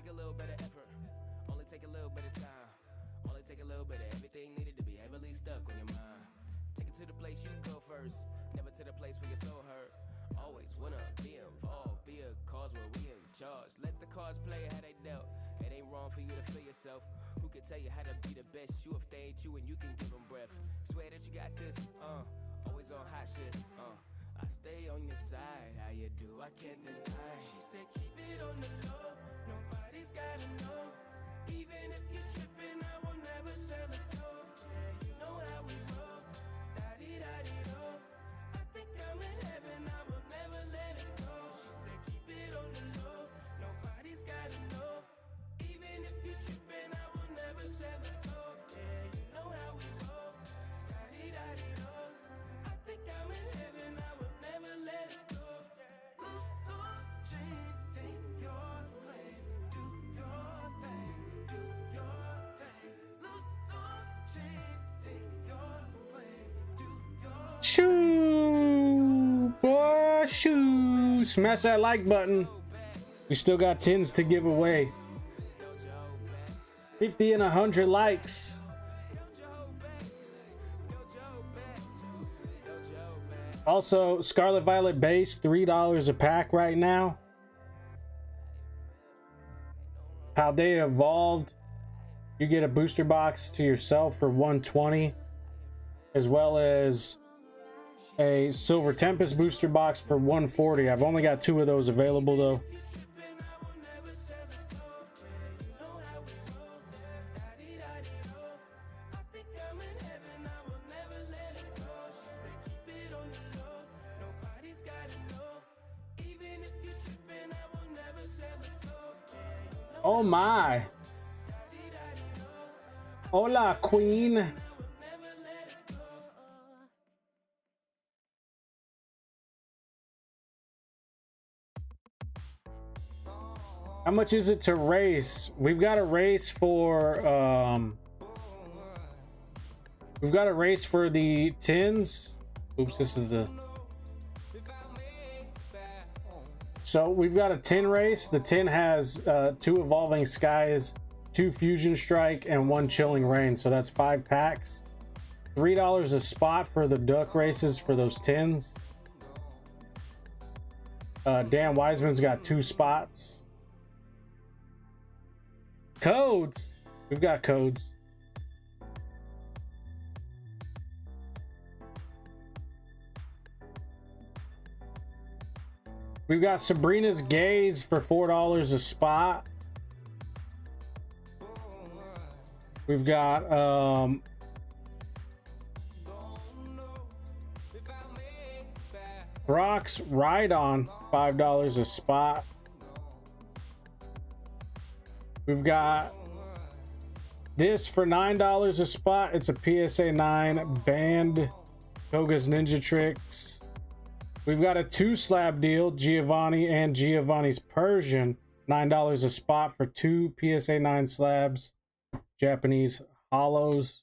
take a little bit of effort, only take a little bit of time, only take a little bit of everything needed to be heavily stuck on your mind. Take it to the place you go first, never to the place where your soul hurt. Always wanna be involved, be a cause where we in charge. Let the cards play how they dealt. It ain't wrong for you to feel yourself. Who can tell you how to be the best? You if they ain't you and you can give them breath. Swear that you got this, always on hot shit, I stay on your side, how you do, I can't deny. She said keep it on the low, nobody's gotta know. Even if you're tripping, I will never tell a soul. Yeah, you know how we roll, da-dee-da-dee-do. I think I'm in heaven, I will never let it go. She said keep it on the low, nobody's gotta know. Even if you're tripping, I will never tell a soul. Yeah, you know how we roll, da-dee-da-dee-do. I think I'm in heaven, I will never let it go. Loose thoughts, chains, take your claim, do your thing, do your thing. Loose thoughts, chains, take your claim, do your Shoo, boy, shoo. Smash that like button. We still got tins to give away. 50 and 100 likes. Also, Scarlet Violet Base, $3 a pack right now. PALDEA Evolved, you get a booster box to yourself for $120, as well as a Silver Tempest booster box for $140. I've only got 2 of those available though. Oh my. Hola, queen. How much is it to race? We've got a race for the tins. Oops, this is the. So we've got a tin race. The tin has 2 Evolving Skies, 2 Fusion Strike, and 1 Chilling Rain. So that's 5 packs. $3 a spot for the duck races for those tins. Dan Wiseman's got 2 spots. Codes. We've got codes. We've got Sabrina's Gaze for $4 a spot. We've got Brock's Ride On, $5 a spot. We've got this for $9 a spot. It's a PSA 9 Band Koga's Ninja Tricks. We've got a 2 slab deal, Giovanni and Giovanni's Persian, $9 a spot for 2 PSA 9 slabs, Japanese hollows.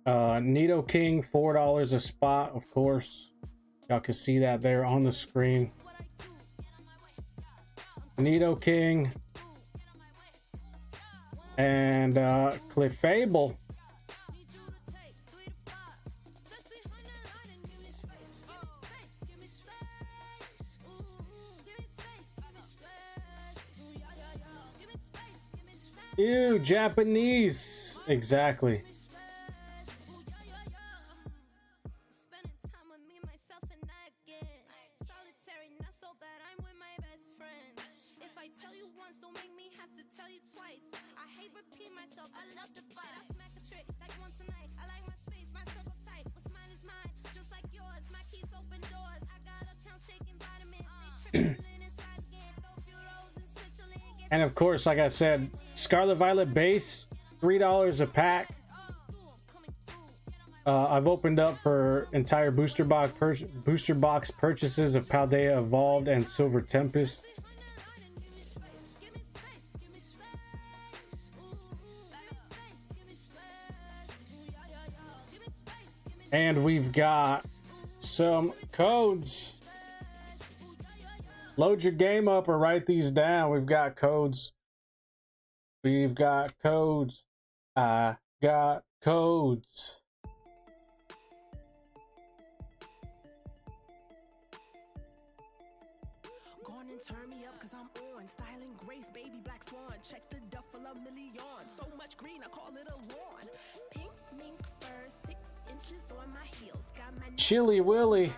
Nido King, $4 a spot, of course. Y'all can see that there on the screen. Nido King and Clefable. Ew, Japanese. Exactly. And of course, like I said, Scarlet Violet Base, $3 a pack. I've opened up for entire booster box purchases of PALDEA Evolved and Silver Tempest. And we've got some codes. Load your game up or write these down. We've got codes. We've got codes. I got codes. Go on and turn me up cause I'm on. Styling grace, baby black swan. Check the duffel a million. So much green, I call it a lawn. Pink mink fur, 6 inches on my heels. Got my Chilly Willy.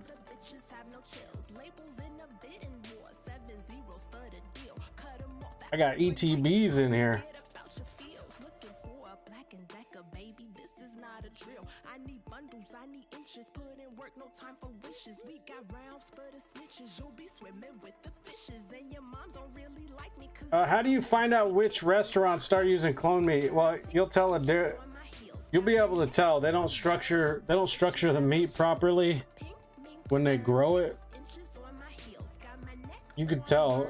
other bitches have no chills. Labels in a bidding war. 7 zeros for the deal. Cut 'em off. I got ETBs in here. About your feels. Looking for a Black and Decker, baby. This is not a drill. I need bundles, I need inches. Put in work, no time for wishes. We got rounds for the snitches. You'll be swimming with the fishes. And your moms don't really like me cause How do you find out which restaurants start using clone meat? Well, you'll tell it. You'll be able to tell. They don't structure the meat properly when they grow it. You could tell.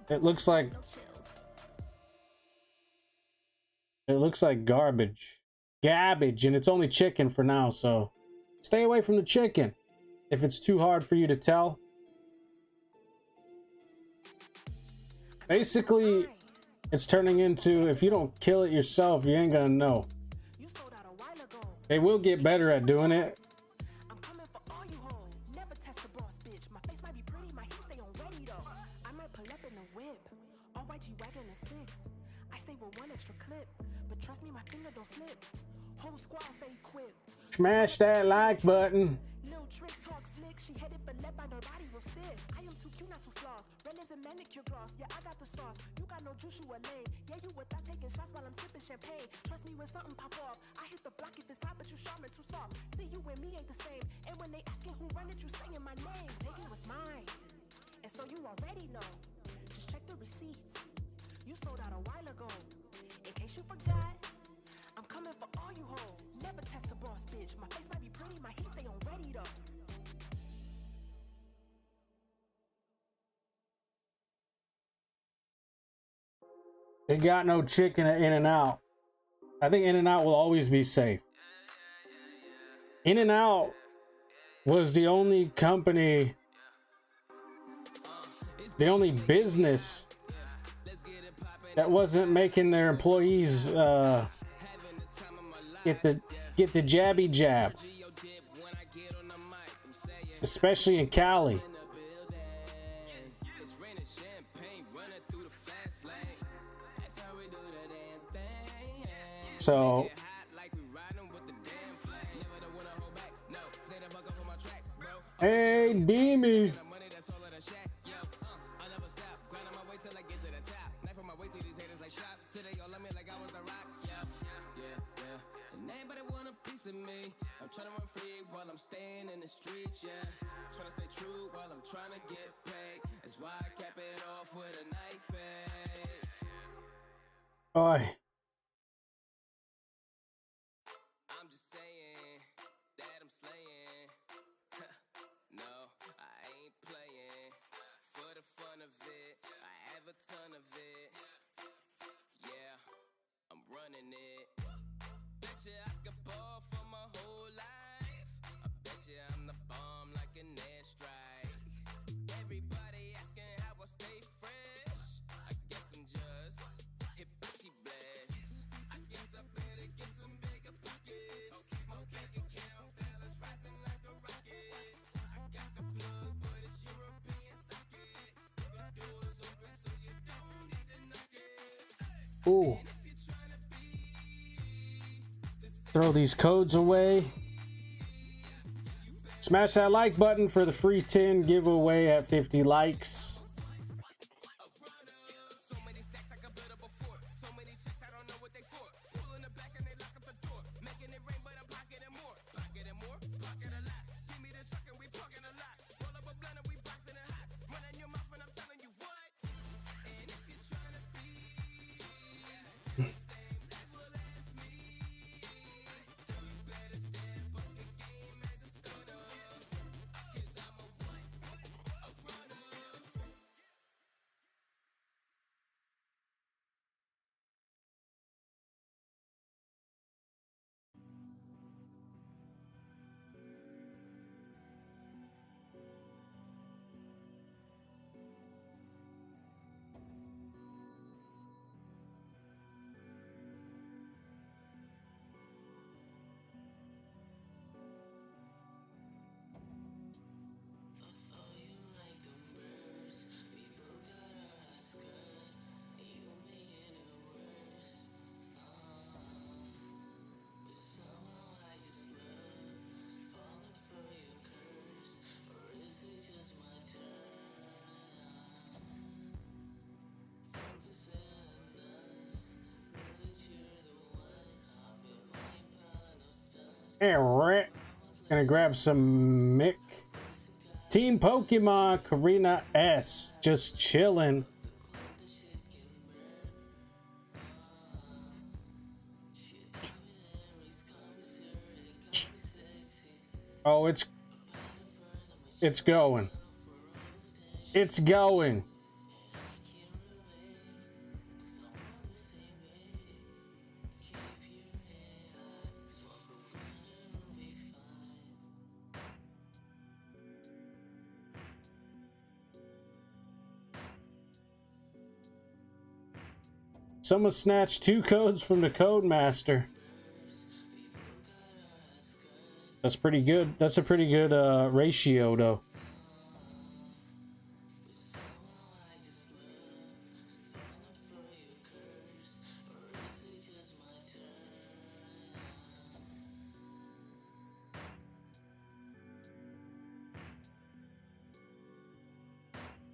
It looks like garbage, and it's only chicken for now. So stay away from the chicken if it's too hard for you to tell. Basically, it's turning into, if you don't kill it yourself, you ain't gonna know. They will get better at doing it. I'm coming for all you hoes. Never test a boss, bitch. My face might be pretty, my heat stay on ready though. I might pull up in a whip. RYG wagon a 6. I stay with 1 extra clip. But trust me, my finger don't slip. Whole squad stay equipped. Smash that like button. Little trick talk slick. She headed for left, but her body was stiff. I am too cute, not too floss. Relatives and manicure gloss. Yeah, I got the sauce. You got no juice, you a lame. Yeah, you without taking shots while I'm sipping champagne. Trust me when something pop off. I hit the block if it's hot, but you sharp and too soft. See, you and me ain't the same. And when they asking who run it, you saying my name. Taking what's mine. And so you already know. Just check the receipts. You sold out a while ago. In case you forgot, I'm coming for all you hoes. Never test a boss, bitch. My face might be pretty, my heat stay on ready though. They got no chicken at In-N-Out. I think In-N-Out will always be safe. In-N-Out was the only company, the only business that wasn't making their employees get the jabby jab, especially in Cali. So hey, Demi. I'm trying to run free while I'm staying in the streets, yeah. Trying to stay true while I'm trying to get paid. That's why I cap it off with a knife fade. Oi. I'm just saying that I'm slaying. No, I ain't playing. For the fun of it, I have a ton of it. Yeah, I'm running it. Betcha I could ball for my whole life. I betcha I'm the bomb like an airstrike. Everybody asking how I stay fresh. I guess I'm just hibachi blessed. I guess I better get some bigger pockets. My bank account balance rising like a rocket. I got the plug, but it's European socket. The door's open so you don't need to knock it. Ooh. Throw these codes away. Smash that like button for the free 10 giveaway at 50 likes. Alright. Gonna grab some Mick. Team Pokemon, Karina S. Just chilling. Oh, it's going. It's going. Someone snatched 2 codes from the code master. That's pretty good. That's a pretty good ratio, though.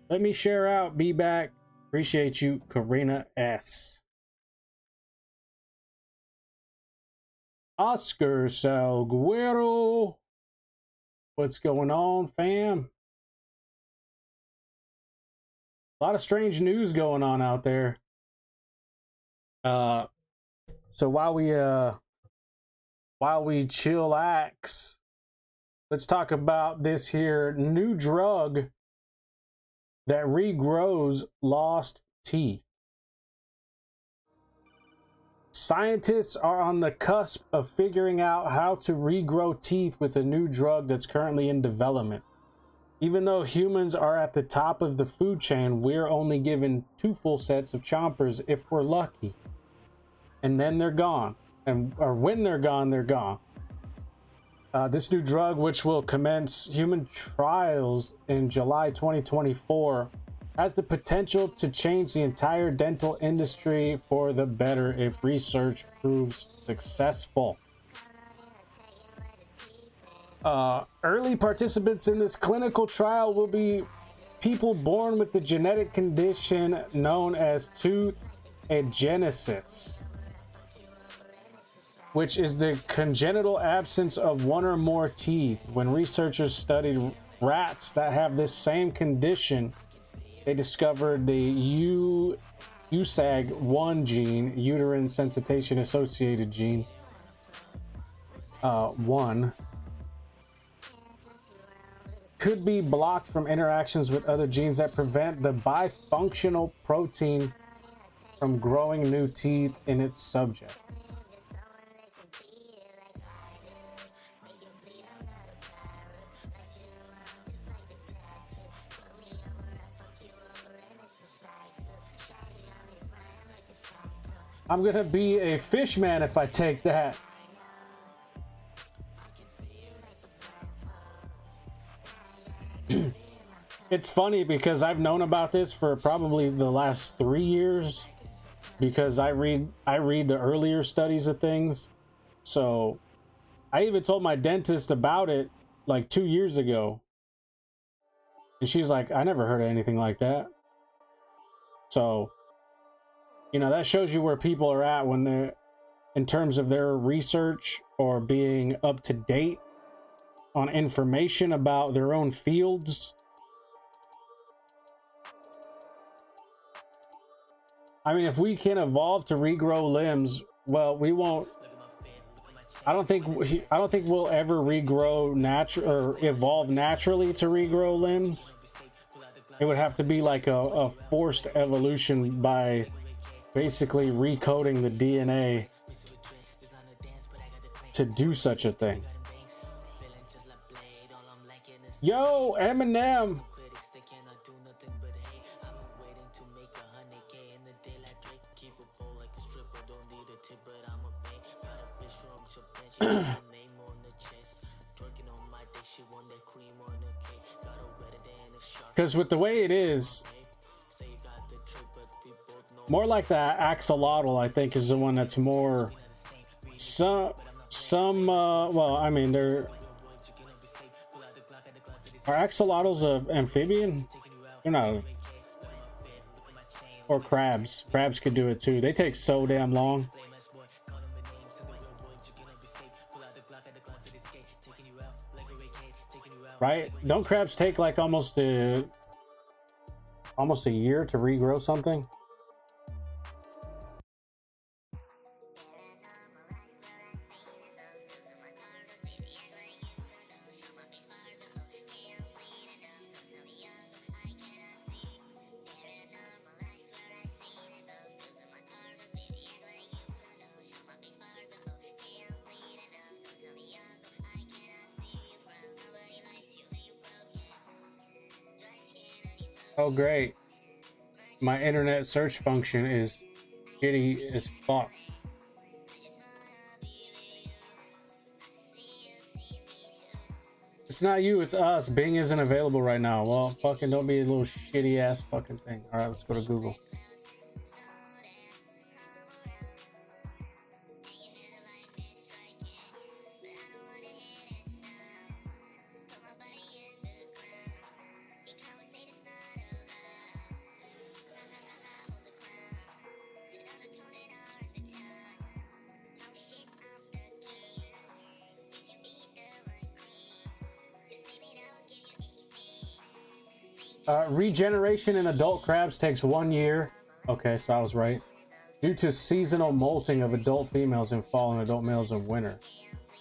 Let me share out. Be back. Appreciate you, Karina S. Oscar Salguero. What's going on, fam? A lot of strange news going on out there. So while we chillax, let's talk about this here new drug that regrows lost teeth. Scientists are on the cusp of figuring out how to regrow teeth with a new drug that's currently in development. Even though humans are at the top of the food chain, we're only given 2 full sets of chompers if we're lucky. And then they're gone. Or when they're gone, they're gone. This new drug, which will commence human trials in July 2024, has the potential to change the entire dental industry for the better if research proves successful. Early participants in this clinical trial will be people born with the genetic condition known as tooth agenesis, which is the congenital absence of 1 or more teeth. When researchers studied rats that have this same condition, they discovered the USAG1 gene, uterine sensitization associated gene, 1, could be blocked from interactions with other genes that prevent the bifunctional protein from growing new teeth in its subject. I'm gonna be a fish man if I take that. It's funny because I've known about this for probably the last 3 years because I read the earlier studies of things. So I even told my dentist about it like 2 years ago. And she's like, I never heard of anything like that. So, you know, that shows you where people are at when they're in terms of their research or being up to date on information about their own fields. I mean, if we can evolve to regrow limbs, well, we won't. I don't think we'll ever regrow or evolve naturally to regrow limbs. It would have to be like a forced evolution by basically recoding the DNA to do such a thing. Yo, Eminem. Because with the way it is, more like the axolotl, I think, is the one that's more well, I mean, are axolotls an amphibian? They're not. Or crabs. Crabs could do it too. They take so damn long. right? Don't crabs take like almost a year to regrow something? Oh great, my internet search function is shitty as fuck. It's not you, it's us. Bing isn't available right now. Well, fucking don't be a little shitty ass fucking thing. All right, let's go to Google. Regeneration in adult crabs takes 1 year. Okay, so I was right. Due to seasonal molting of adult females in fall and adult males in winter.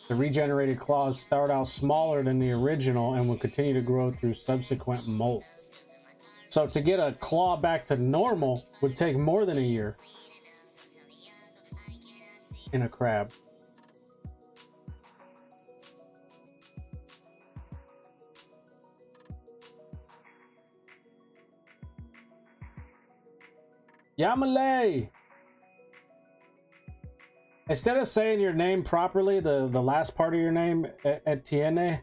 The regenerated claws start out smaller than the original and will continue to grow through subsequent molts. So to get a claw back to normal would take more than a year in a crab. Yamale! Instead of saying your name properly, the last part of your name, Etienne,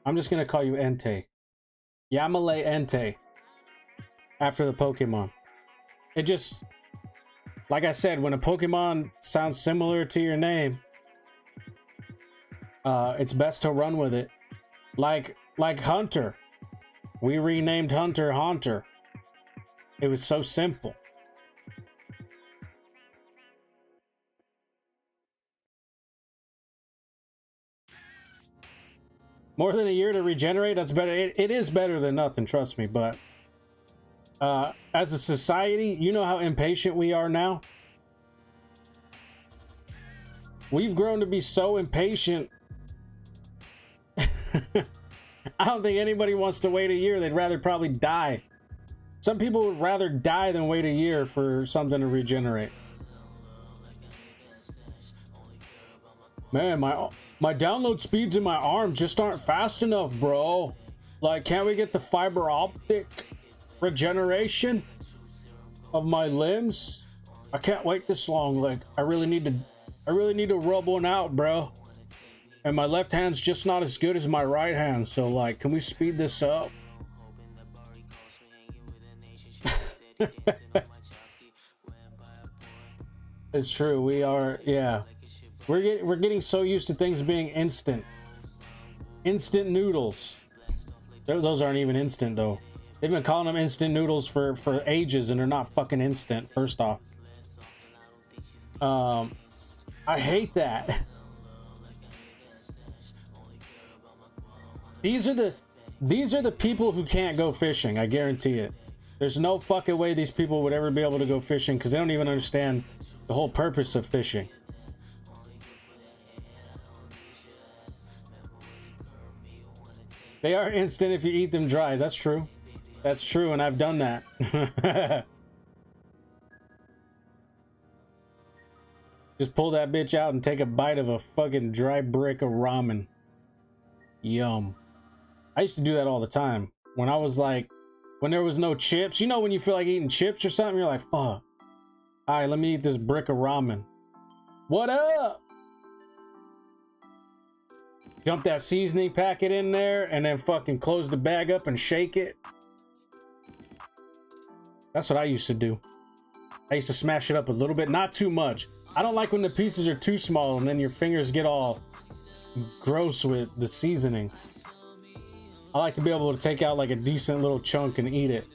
I'm just going to call you Entei. Yamale Entei. After the Pokemon. It just, like I said, when a Pokemon sounds similar to your name, it's best to run with it. Like Hunter. We renamed Hunter Haunter. It was so simple. More than a year to regenerate, that's better. It is better than nothing, trust me, but as a society, you know how impatient we are now? We've grown to be so impatient. I don't think anybody wants to wait a year. They'd rather probably die. Some people would rather die than wait a year for something to regenerate. Man, my download speeds in my arm just aren't fast enough, bro. Like, can't we get the fiber optic regeneration of my limbs? I can't wait this long. Like, I really need to rub one out, bro. And my left hand's just not as good as my right hand. So, like, can we speed this up? It's true. We are, yeah. We're getting so used to things being instant. Instant noodles. Those aren't even instant though. They've been calling them instant noodles for ages and they're not fucking instant, first off. I hate that. These are the people who can't go fishing, I guarantee it. There's no fucking way these people would ever be able to go fishing because they don't even understand the whole purpose of fishing. They are instant if you eat them dry. That's true. That's true, and I've done that. Just pull that bitch out and take a bite of a fucking dry brick of ramen. Yum. I used to do that all the time. When I was like, when there was no chips. You know when you feel like eating chips or something? You're like, fuck. Alright, let me eat this brick of ramen. What up? Dump that seasoning packet in there and then fucking close the bag up and shake it. That's what I used to do. I used to smash it up a little bit, not too much. I don't like when the pieces are too small and then your fingers get all gross with the seasoning. I like to be able to take out like a decent little chunk and eat it.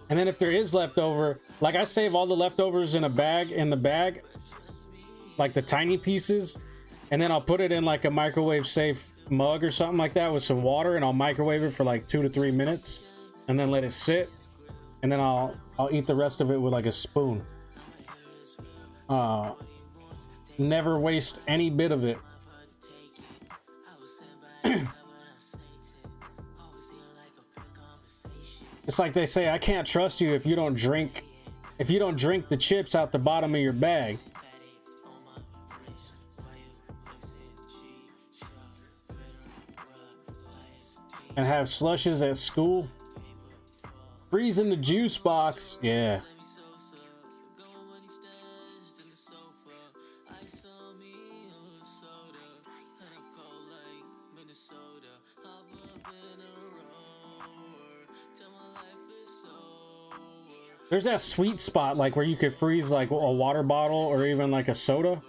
And then if there is leftover, Like I save all the leftovers in a bag, like the tiny pieces, and then I'll put it in like a microwave safe mug or something like that with some water, and I'll microwave it for like 2 to 3 minutes and then let it sit, and then I'll eat the rest of it with like a spoon. Never waste any bit of it. It's like they say, I can't trust you if you don't drink the chips out the bottom of your bag. And have slushes at school. Freeze in the juice box. Yeah. There's that sweet spot, like where you could freeze like a water bottle or even like a soda.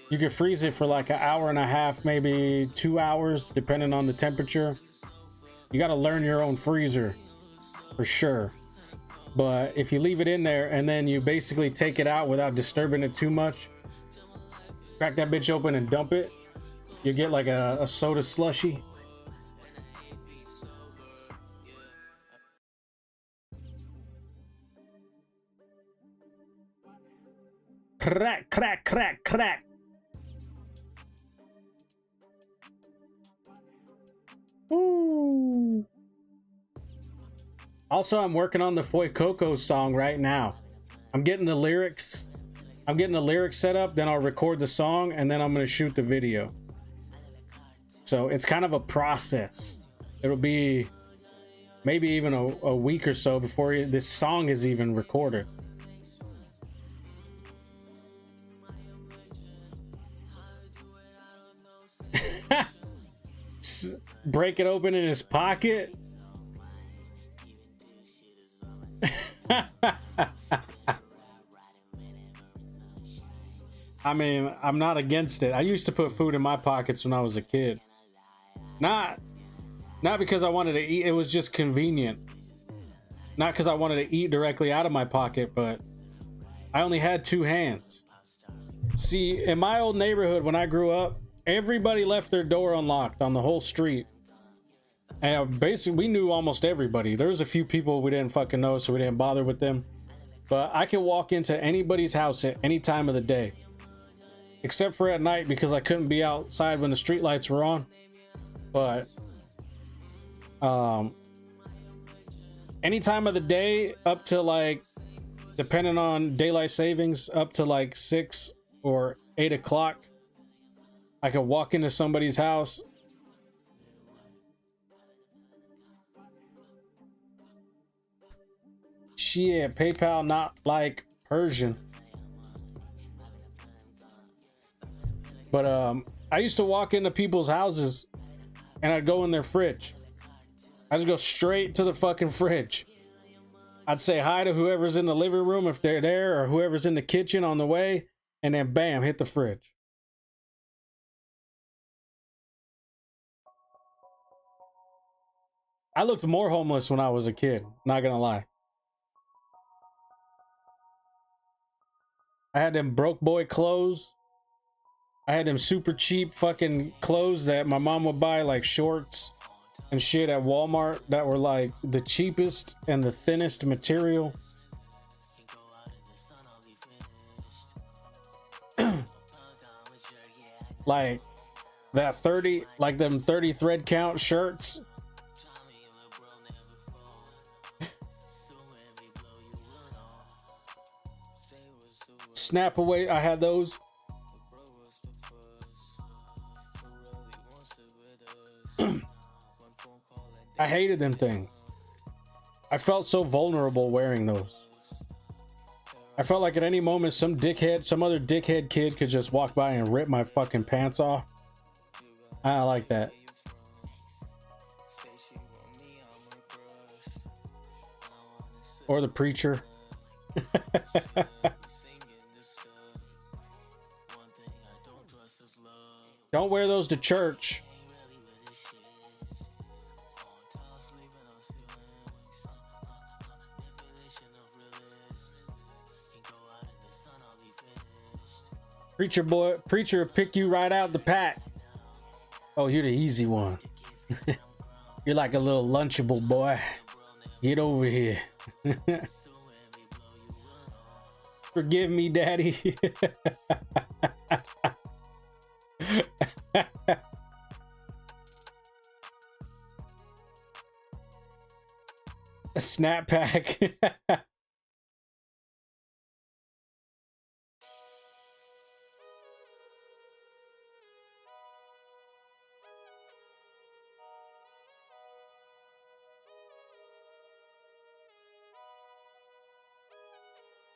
You could freeze it for like an hour and a half, maybe 2 hours, depending on the temperature. You got to learn your own freezer for sure. But if you leave it in there and then you basically take it out without disturbing it too much, crack that bitch open and dump it, you get like a soda slushy. Crack, crack, crack, crack. Ooh. Also, I'm working on the Foy Coco song right now. I'm getting the lyrics set up, then I'll record the song, and then I'm going to shoot the video. So it's kind of a process. It'll be maybe even a week or so before this song is even recorded. Break it open in his pocket. I mean, I'm not against it. I used to put food in my pockets when I was a kid. Not because I wanted to eat, it was just convenient. Not because I wanted to eat directly out of my pocket, but I only had 2 hands. See, in my old neighborhood when I grew up, everybody left their door unlocked on the whole street. And basically, we knew almost everybody. There was a few people we didn't fucking know, so we didn't bother with them. But I could walk into anybody's house at any time of the day. Except for at night, because I couldn't be outside when the street lights were on. But any time of the day up to like, depending on daylight savings, up to like 6 or 8 o'clock, I could walk into somebody's house. Shit, PayPal not like Persian. But I used to walk into people's houses and I'd go in their fridge. I just go straight to the fucking fridge. I'd say hi to whoever's in the living room if they're there, or whoever's in the kitchen on the way, and then bam, hit the fridge. I looked more homeless when I was a kid, not gonna lie. I had them broke boy clothes. I had them super cheap fucking clothes that my mom would buy, like shorts and shit at Walmart, that were like the cheapest and the thinnest material. Like that 30, like them 30 thread count shirts. Snap away, I had those. I hated them things. I felt so vulnerable wearing those. I felt like at any moment some other dickhead kid could just walk by and rip my fucking pants off. I like that. Or the preacher. Don't wear those to church. Preacher will pick you right out the pack. Oh, you're the easy one. You're like a little lunchable boy. Get over here. Forgive me, daddy. A snap pack.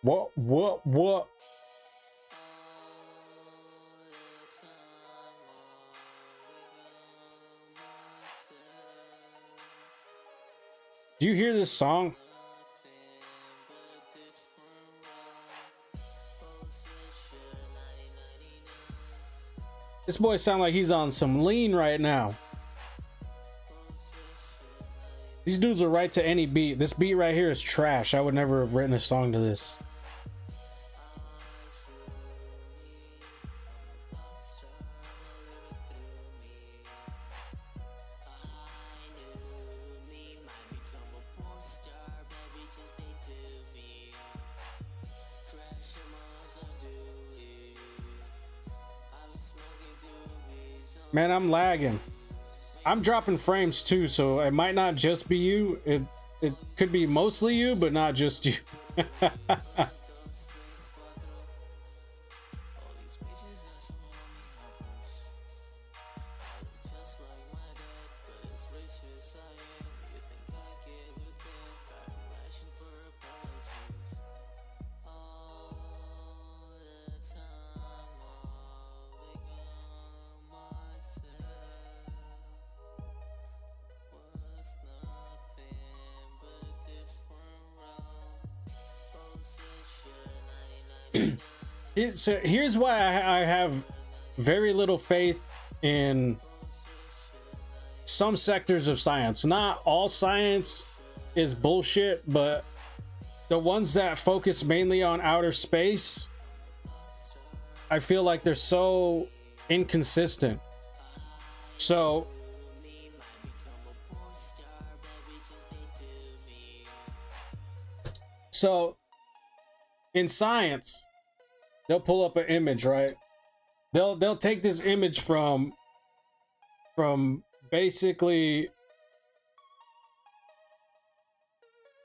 What? Do you hear this song? This boy sound like he's on some lean right now. These dudes are right to any beat. This beat right here is trash. I would never have written a song to this. Man, I'm lagging. I'm dropping frames too, so it might not just be you. It could be mostly you, but not just you. So here's why I have very little faith in some sectors of science. Not all science is bullshit, but the ones that focus mainly on outer space, I feel like they're so inconsistent. So in science, they'll pull up an image, right? They'll take this image from basically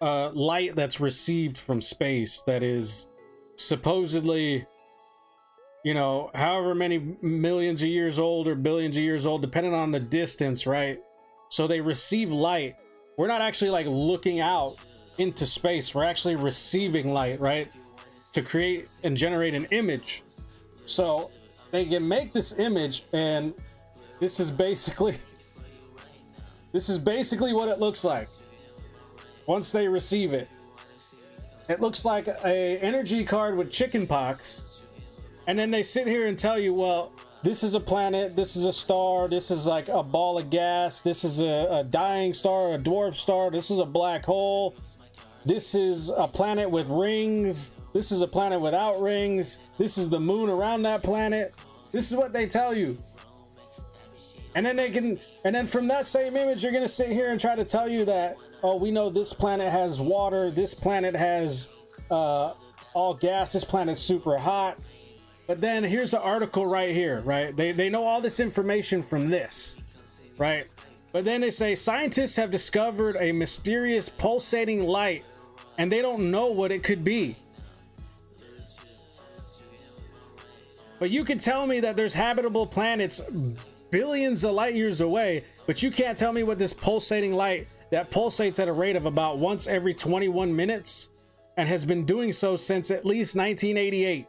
light that's received from space that is supposedly, you know, however many millions of years old or billions of years old, depending on the distance, right? So they receive light. We're not actually like looking out into space. We're actually receiving light, right? To create and generate an image. So they can make this image, and this is basically what it looks like once they receive it. It looks like a energy card with chicken pox, and then they sit here and tell you, well, this is a planet, this is a star, this is like a ball of gas, this is a dying star, a dwarf star, this is a black hole, this is a planet with rings, this is a planet without rings, this is the moon around that planet. This is what they tell you. And then from that same image, you're gonna sit here and try to tell you that, oh, we know this planet has water, this planet has all gas, this planet's super hot. But then here's the article right here, right? They know all this information from this, right? But then they say scientists have discovered a mysterious pulsating light, and they don't know what it could be. But you can tell me that there's habitable planets billions of light years away, but you can't tell me what this pulsating light that pulsates at a rate of about once every 21 minutes and has been doing so since at least 1988.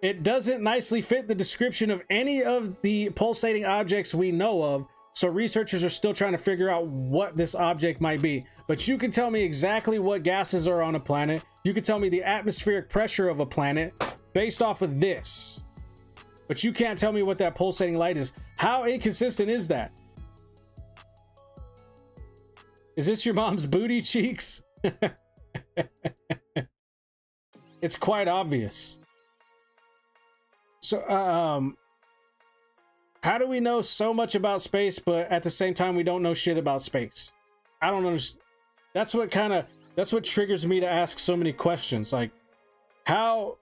It doesn't nicely fit the description of any of the pulsating objects we know of, so researchers are still trying to figure out what this object might be. But you can tell me exactly what gases are on a planet. You can tell me the atmospheric pressure of a planet based off of this. But you can't tell me what that pulsating light is. How inconsistent is that? Is this your mom's booty cheeks? It's quite obvious. So, how do we know so much about space, but at the same time we don't know shit about space? I don't understand. That's what triggers me to ask so many questions. Like, how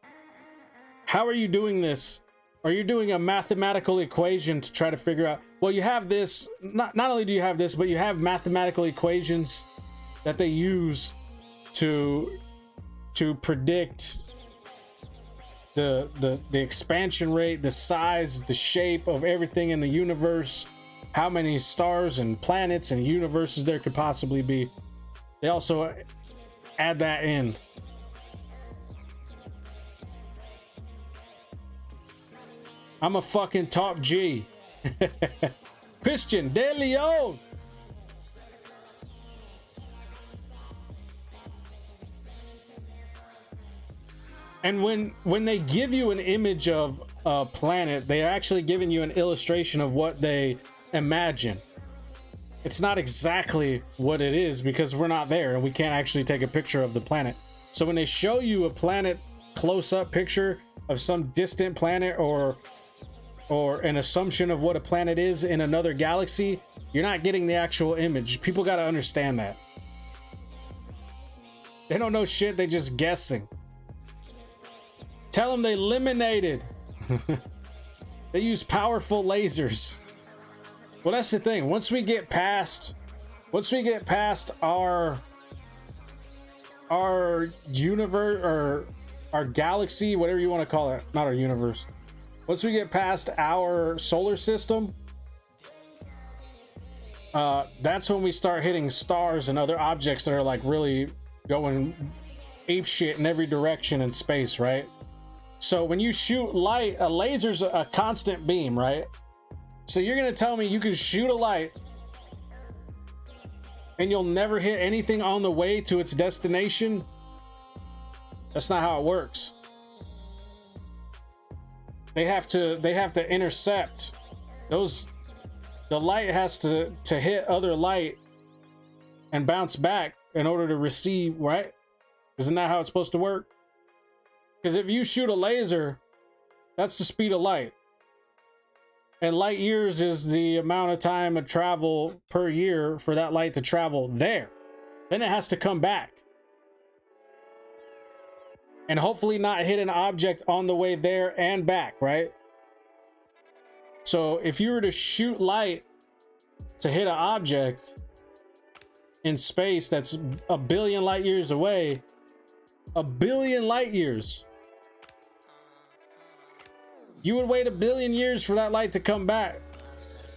are you doing this? Are you doing a mathematical equation to try to figure out? Well, you have this. Not only do you have this, but you have mathematical equations that they use to predict the expansion rate, the size, the shape of everything in the universe, how many stars and planets and universes there could possibly be. They also add that in. I'm a fucking top G. Christian De Leon. And when they give you an image of a planet, they're actually giving you an illustration of what they imagine. It's not exactly what it is because we're not there and we can't actually take a picture of the planet. So when they show you a planet close-up picture of some distant planet or an assumption of what a planet is in another galaxy, you're not getting the actual image. People got to understand that. They don't know shit, they just guessing. Tell them they eliminated. They use powerful lasers. Well, that's the thing. Once we get past our universe or our galaxy, whatever you want to call it, not our universe. Once we get past our solar system, that's when we start hitting stars and other objects that are like really going ape shit in every direction in space, right? So when you shoot light, a laser's a constant beam, right? So you're gonna tell me you can shoot a light and you'll never hit anything on the way to its destination? That's not how it works. They have to intercept those. The light has to hit other light and bounce back in order to receive, right? Isn't that how it's supposed to work? Because if you shoot a laser, that's the speed of light. And light years is the amount of time of travel per year for that light to travel there. Then it has to come back. And hopefully not hit an object on the way there and back, right? So if you were to shoot light to hit an object in space that's 1 billion light years away, 1 billion light years, you would wait 1 billion years for that light to come back.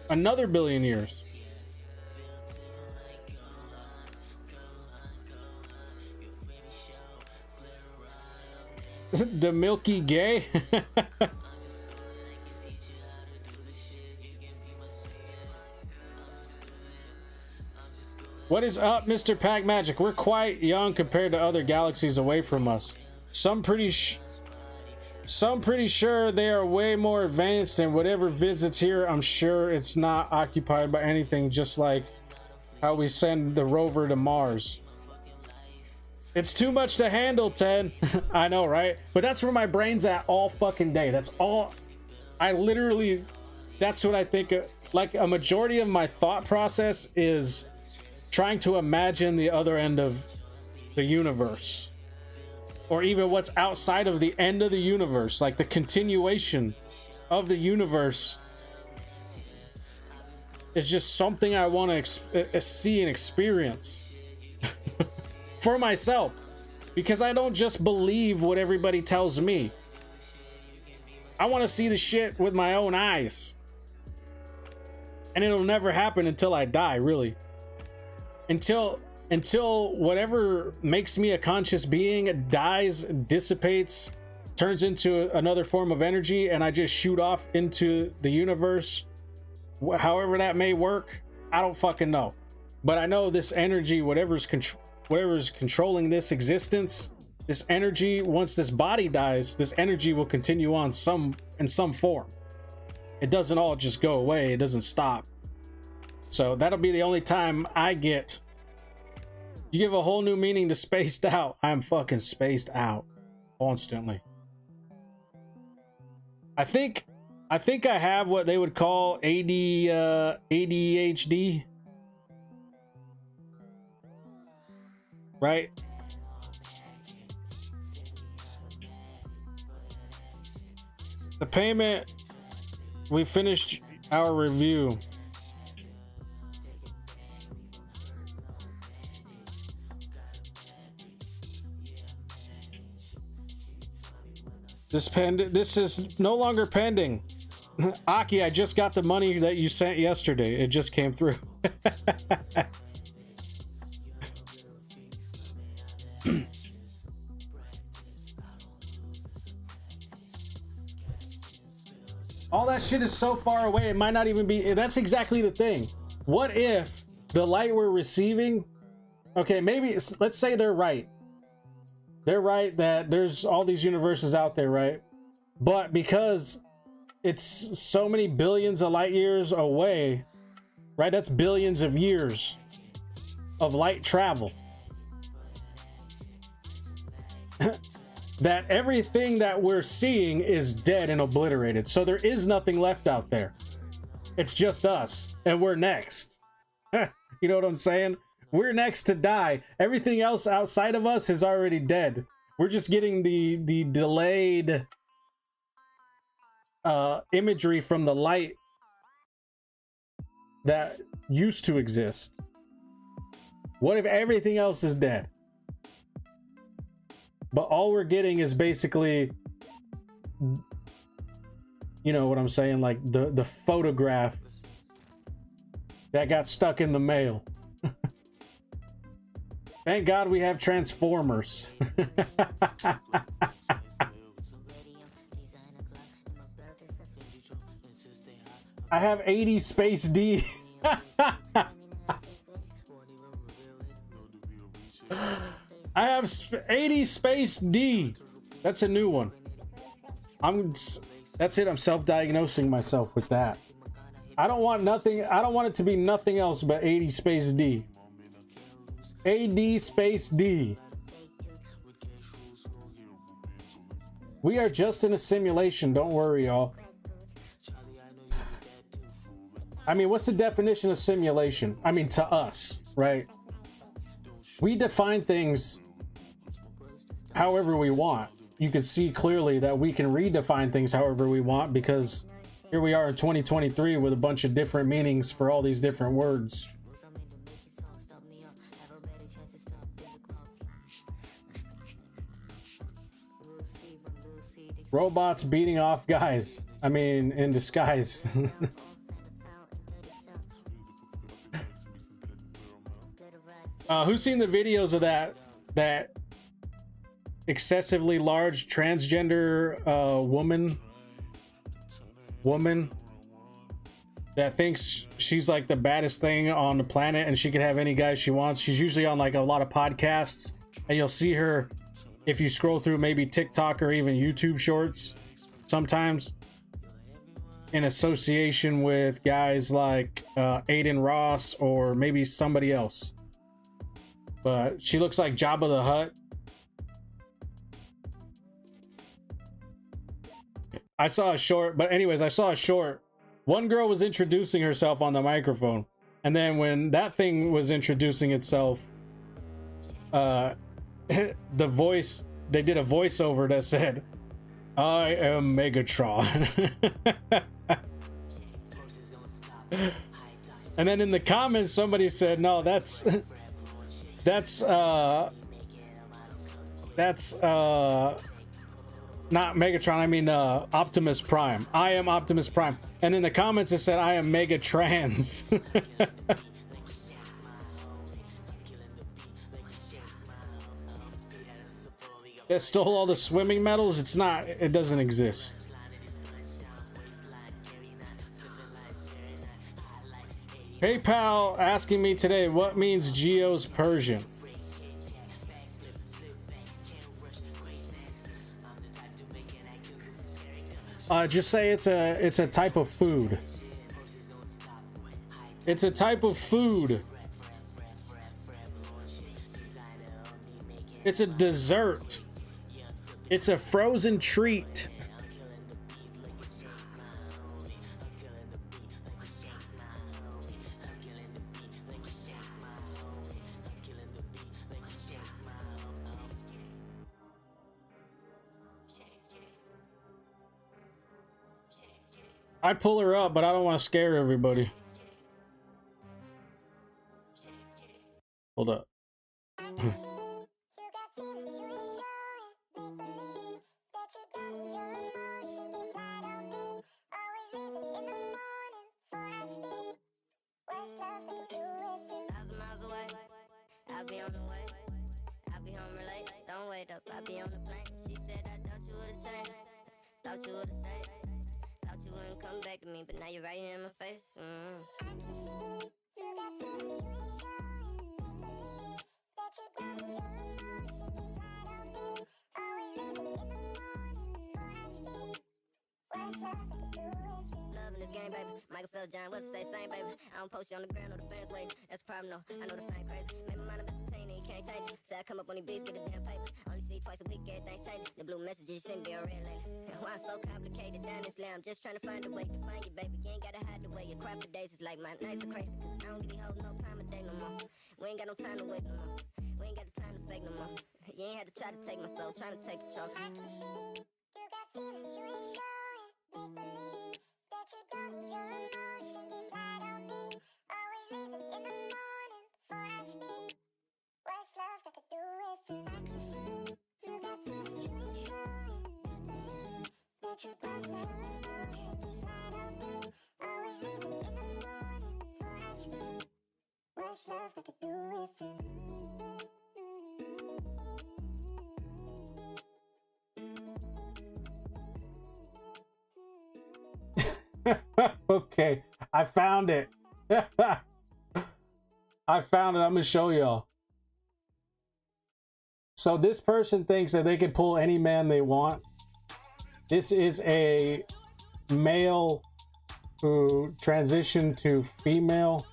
Another 1 billion years. The Milky Gay. What is up, Mr. Pack Magic? We're quite young compared to other galaxies away from us. Some pretty sure they are way more advanced, and whatever visits here, I'm sure it's not occupied by anything, just like how we send the rover to Mars. It's too much to handle, Ted. I know, right? But that's where my brain's at all fucking day. That's all. That's what I think. Like, a majority of my thought process is trying to imagine the other end of the universe. Or even what's outside of the end of the universe. Like the continuation of the universe is just something I want to see and experience. For myself, because I don't just believe what everybody tells me. I want to see the shit with my own eyes, and it'll never happen until I die, really. Until whatever makes me a conscious being dies, dissipates, turns into another form of energy, and I just shoot off into the universe. However that may work, I don't fucking know. But I know this energy, whatever's controlling this existence, this energy, once this body dies, this energy will continue on in some form. It doesn't all just go away. It doesn't stop. So that'll be the only time I get. You give a whole new meaning to spaced out. I'm fucking spaced out constantly. I think I have what they would call ADHD. Right? The payment, we finished our review. This is no longer pending. Aki, I just got the money that you sent yesterday. It just came through. All that shit is so far away, it might not even be. That's exactly the thing. What if the light we're receiving, okay, maybe let's say they're right. They're right that there's all these universes out there, right? But because it's so many billions of light years away, right? That's billions of years of light travel. That everything that we're seeing is dead and obliterated. So there is nothing left out there. It's just us, and we're next. You know what I'm saying? We're next to die. Everything else outside of us is already dead. We're just getting the delayed imagery from the light that used to exist. What if everything else is dead? But all we're getting is basically, you know what I'm saying? Like the photograph that got stuck in the mail. Thank God we have Transformers. I have 80 Space D. I have 80 Space D. That's a new one. That's it. I'm self-diagnosing myself with that. I don't want nothing. I don't want it to be nothing else but 80 Space D. AD Space D. We are just in a simulation. Don't worry, y'all. I mean, what's the definition of simulation? I mean, to us, right? We define things however we want. You can see clearly that we can redefine things however we want, because here we are in 2023 with a bunch of different meanings for all these different words. Robots beating off guys. I mean, in disguise. Who's seen the videos of that excessively large transgender woman that thinks she's like the baddest thing on the planet and she can have any guy she wants? She's usually on like a lot of podcasts, and you'll see her if you scroll through maybe TikTok or even YouTube shorts sometimes, in association with guys like Aiden Ross or maybe somebody else. But she looks like Jabba the Hutt. I saw a short, but anyways, I saw a short. One girl was introducing herself on the microphone, and then when that thing was introducing itself, the voice, they did a voiceover that said, "I am Megatron." And then in the comments somebody said, "No, that's not Megatron, I mean Optimus Prime. I am Optimus Prime." And in the comments it said, "I am Megatrans." It stole all the swimming medals? It's not, it doesn't exist. PayPal asking me today, what means Geo's Persian? Just say it's a type of food. It's a type of food. It's a dessert. It's a frozen treat. I'd pull her up, but I don't want to scare everybody. Hold up. I'll be on the way. I'll be home late. Don't wait up. I'll be on the plane. She said, I thought you would've changed. Thought you would've stayed. Thought you wouldn't come back to me, but now you're right here in my face. Loving this game, baby. Michael Phil John, what you say, same, baby. I don't post you on the ground or the fans waiting. That's a problem, no. I know the fame crazy. Make my mind up entertaining, you can't change it. Say I come up on these beats, get the damn paper. Only see twice a week, everything's changing. The blue messages you send me on red lately. Why I'm so complicated down this lane? I'm just trying to find a way to find you, baby. You ain't gotta hide the way you cry for days. It's like my nights are crazy, cause I don't give these hoes no time of day no more. We ain't got no time to waste no more. We ain't got the time to fake no more. You ain't had to try to take my soul, trying to take the chalk. I can see you got feelings you ain't showing. Make believe that you don't need your emotions. Decide on me. Always leaving in the morning before I speak. What's love got to do with it? I can see you got feelings you ain't showing. Make believe that you don't need your emotions. Decide on me. Always leaving in the morning before I speak. What's love got to do with it? Okay, I found it. I found it. I'm gonna show y'all. So this person thinks that they can pull any man they want. This is a male who transitioned to female,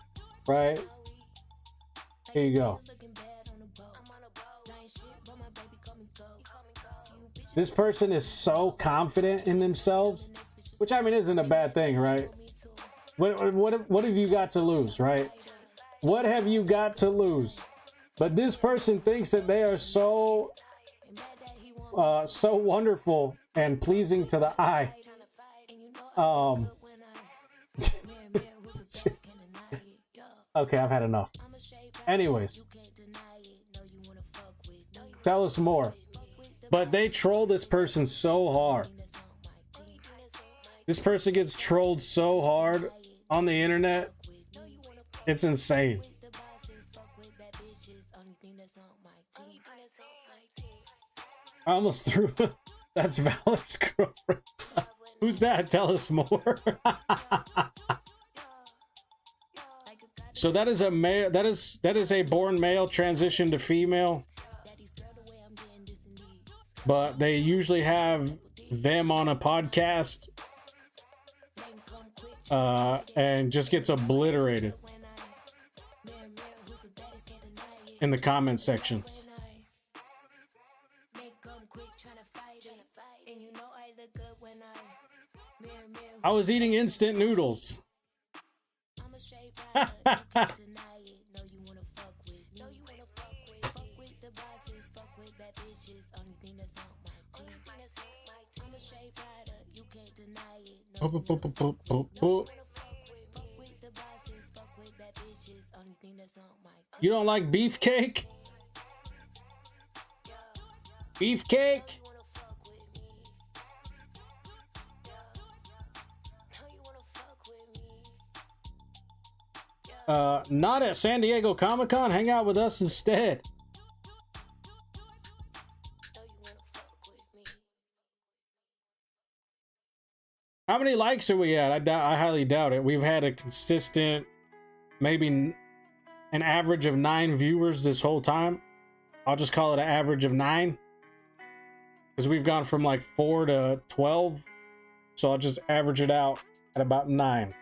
right? Here you go. This person is so confident in themselves, which I mean isn't a bad thing, right? What have you got to lose, right? What have you got to lose? But this person thinks that they are so wonderful and pleasing to the eye. Okay, I've had enough. Anyways, tell us more. But they troll this person so hard. This person gets trolled so hard on the internet. It's insane. I almost threw. That's Valor's girlfriend. Who's that? Tell us more. So that is a male. That is a born male transition to female. But they usually have them on a podcast. And just gets obliterated in the comment sections. I was eating instant noodles. You don't like beefcake? Beefcake? Not at San Diego Comic-Con. Hang out with us instead. How many likes are we at? I highly doubt it. We've had a consistent, maybe an average of 9 viewers this whole time. I'll just call it an average of 9. Because we've gone from like 4 to 12. So I'll just average it out at about 9.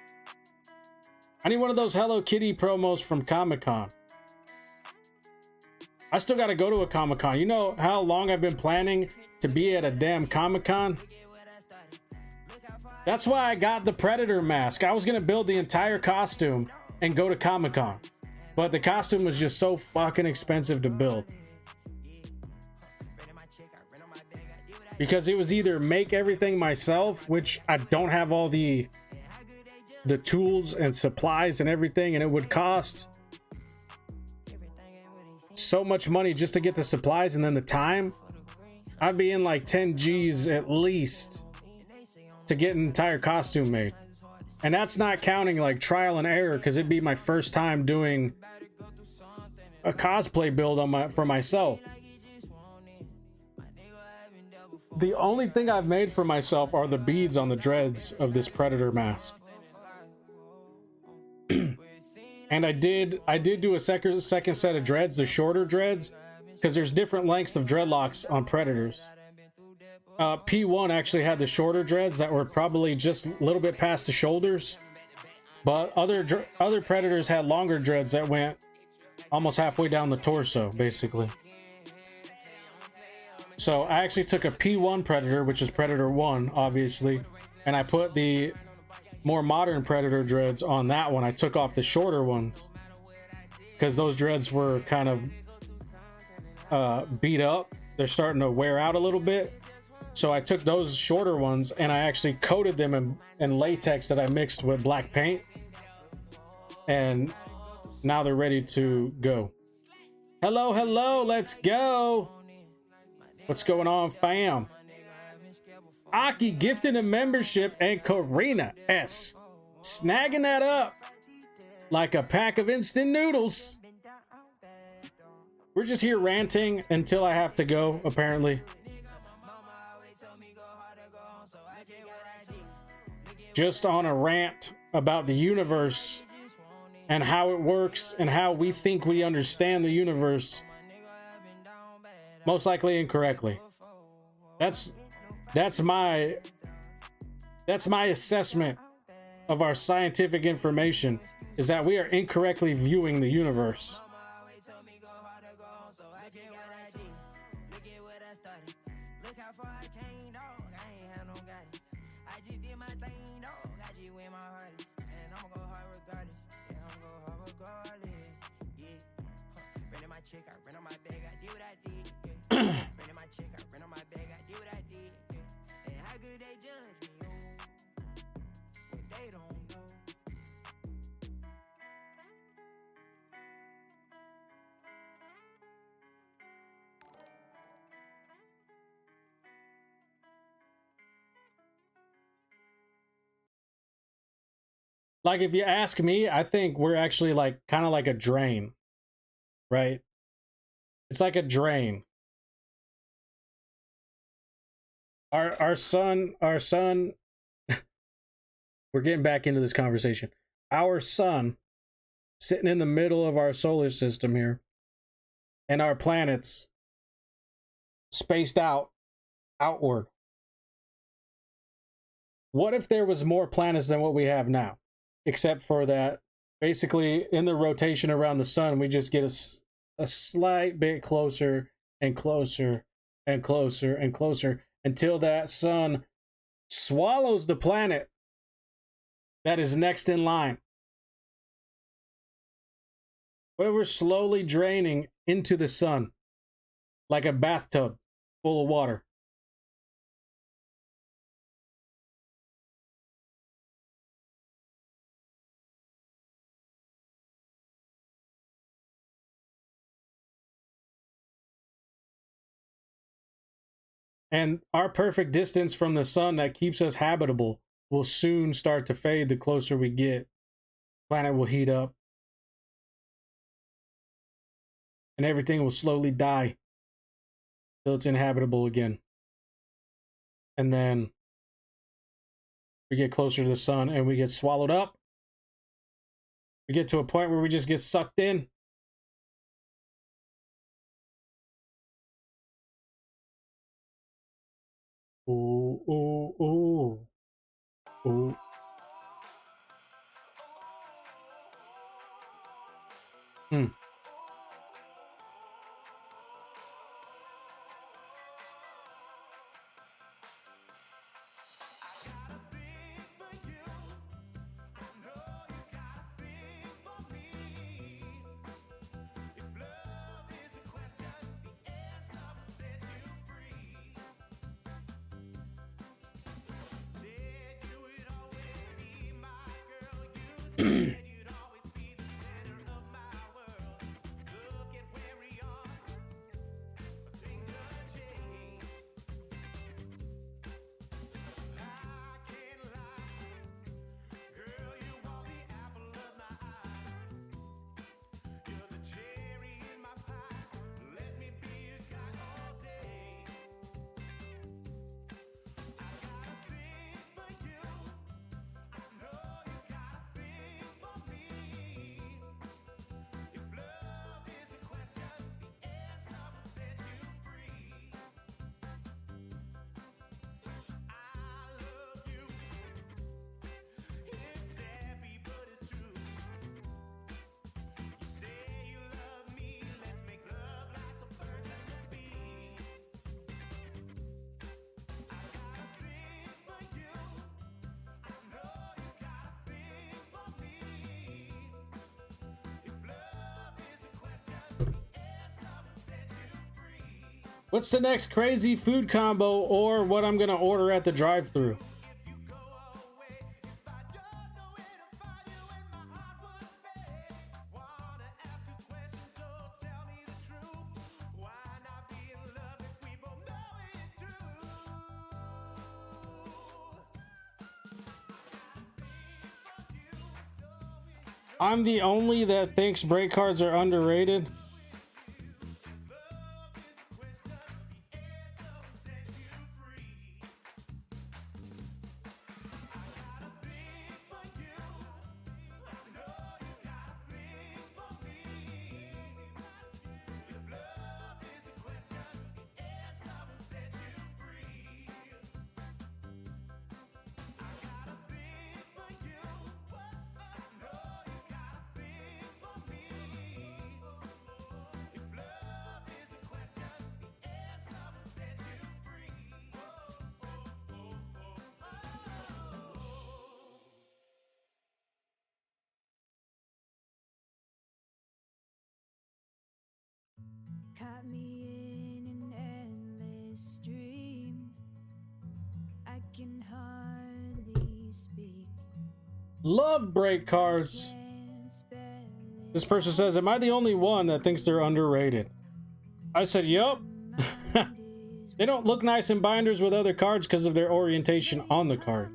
I need one of those Hello Kitty promos from Comic-Con. I still gotta go to a Comic-Con. You know how long I've been planning to be at a damn Comic-Con? That's why I got the Predator mask. I was gonna build the entire costume and go to Comic-Con. But the costume was just so fucking expensive to build. Because it was either make everything myself, which I don't have all the the tools and supplies and everything, and it would cost so much money just to get the supplies and then the time. I'd be in like 10 G's at least to get an entire costume made. And that's not counting like trial and error, because it'd be my first time doing a cosplay build on for myself. The only thing I've made for myself are the beads on the dreads of this Predator mask. And I did do a second set of dreads, the shorter dreads, because there's different lengths of dreadlocks on Predators. P1 actually had the shorter dreads that were probably just a little bit past the shoulders, but other Predators had longer dreads that went almost halfway down the torso, basically. So I actually took a P1 Predator, which is Predator 1, obviously, and I put the more modern Predator dreads on that one. I took off the shorter ones because those dreads were kind of beat up. They're starting to wear out a little bit. So I took those shorter ones and I actually coated them in latex that I mixed with black paint. And now they're ready to go. Hello, hello, let's go. What's going on, fam? Aki gifted a membership, and Karina S snagging that up like a pack of instant noodles. We're just here ranting until I have to go, apparently. Just on a rant about the universe and how it works and how we think we understand the universe. Most likely incorrectly. That's my assessment of our scientific information, is that we are incorrectly viewing the universe. Like, if you ask me, I think we're actually like kind of like a drain, right? It's like a drain. Our sun, we're getting back into this conversation. Our sun sitting in the middle of our solar system here, and our planets spaced outward. What if there was more planets than what we have now? Except for that, basically, in the rotation around the sun, we just get a slight bit closer and closer and closer and closer until that sun swallows the planet that is next in line. But we're slowly draining into the sun like a bathtub full of water. And our perfect distance from the sun that keeps us habitable will soon start to fade the closer we get. The planet will heat up. And everything will slowly die till it's inhabitable again. And then we get closer to the sun and we get swallowed up. We get to a point where we just get sucked in. Ooh, ooh, ooh. Ooh. Hmm. What's the next crazy food combo or what I'm gonna order at the drive-thru? I'm the only that thinks break cards are underrated. Caught me in an endless dream. I can hardly speak. Love break cards. This person says, am I the only one that thinks they're underrated? I said, yup. They don't look nice in binders with other cards because of their orientation on the cards.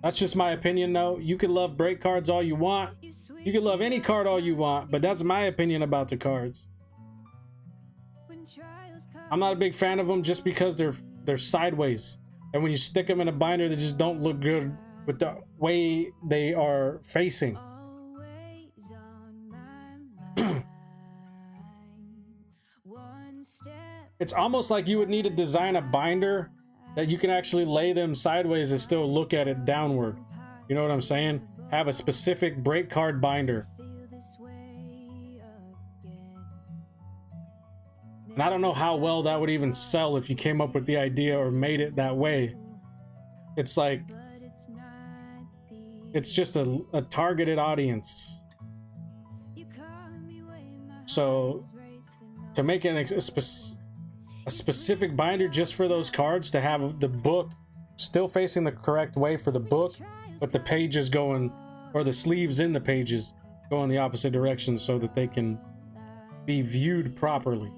That's just my opinion, though. You can love break cards all you want. You can love any card all you want, but that's my opinion about the cards. I'm not a big fan of them just because they're sideways, and when you stick them in a binder, they just don't look good with the way they are facing. It's almost like you would need to design a binder that you can actually lay them sideways and still look at it downward. You know what I'm saying? Have a specific break card binder. And I don't know how well that would even sell if you came up with the idea or made it that way. It's like, it's just a targeted audience. So to make it a specific binder just for those cards, to have the book still facing the correct way for the book, but the pages going, or the sleeves in the pages go in the opposite direction so that they can be viewed properly.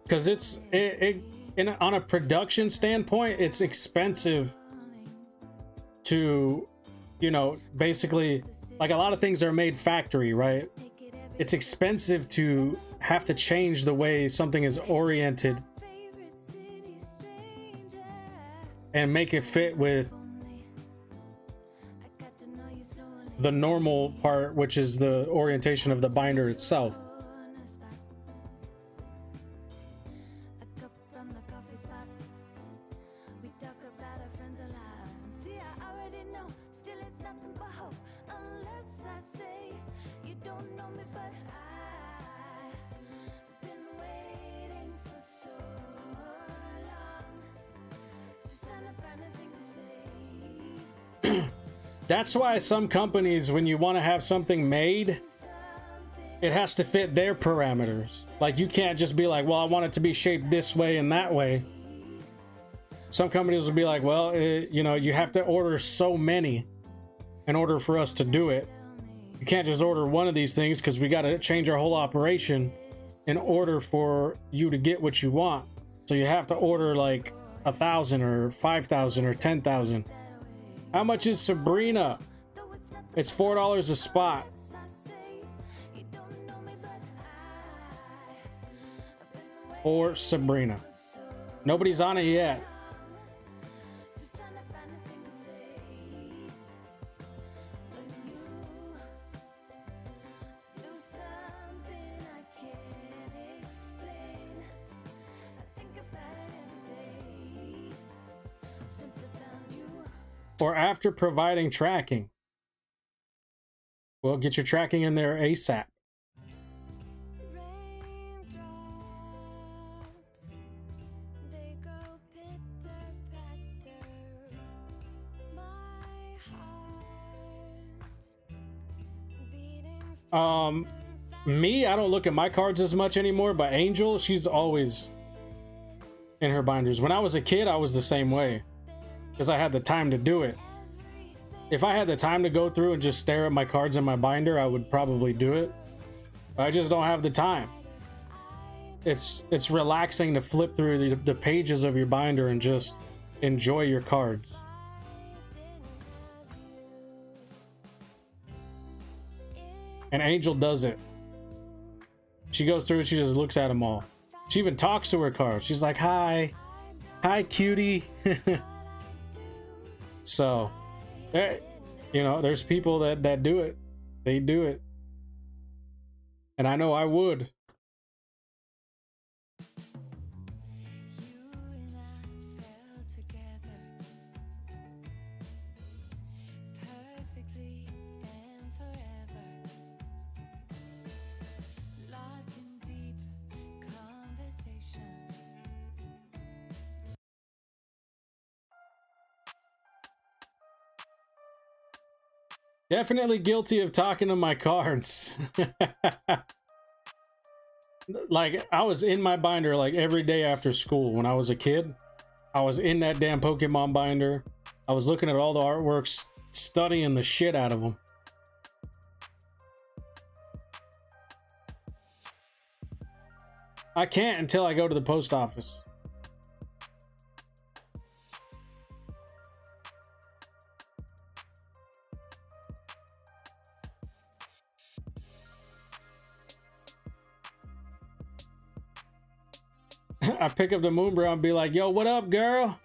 Because on a production standpoint, it's expensive to, you know, basically, like a lot of things are made factory, right? It's expensive to have to change the way something is oriented and make it fit with the normal part, which is the orientation of the binder itself. That's why some companies, when you want to have something made, it has to fit their parameters. Like, you can't just be like, well, I want it to be shaped this way and that way. Some companies will be like, well, you know, you have to order so many in order for us to do it. You can't just order one of these things because we got to change our whole operation in order for you to get what you want. So you have to order like 1,000 or 5,000 or 10,000. How much is Sabrina? It's $4 a spot. For Sabrina. Nobody's on it yet. Or after providing tracking. Well, get your tracking in there ASAP. Me, I don't look at my cards as much anymore, but Angel, she's always in her binders. When I was a kid, I was the same way because I had the time to do it. If I had the time to go through and just stare at my cards in my binder, I would probably do it. But I just don't have the time. It's relaxing to flip through the pages of your binder and just enjoy your cards. And Angel does it. She goes through, she just looks at them all. She even talks to her cards. She's like, hi. Hi, cutie. So, you know, there's people that do it. They do it. And I know I would. Definitely guilty of talking to my cards. Like, I was in my binder like every day after school when I was a kid. I was in that damn Pokemon binder. I was looking at all the artworks, studying the shit out of them. I can't until I go to the post office. I pick up the Moonbrow and be like, yo, what up, girl?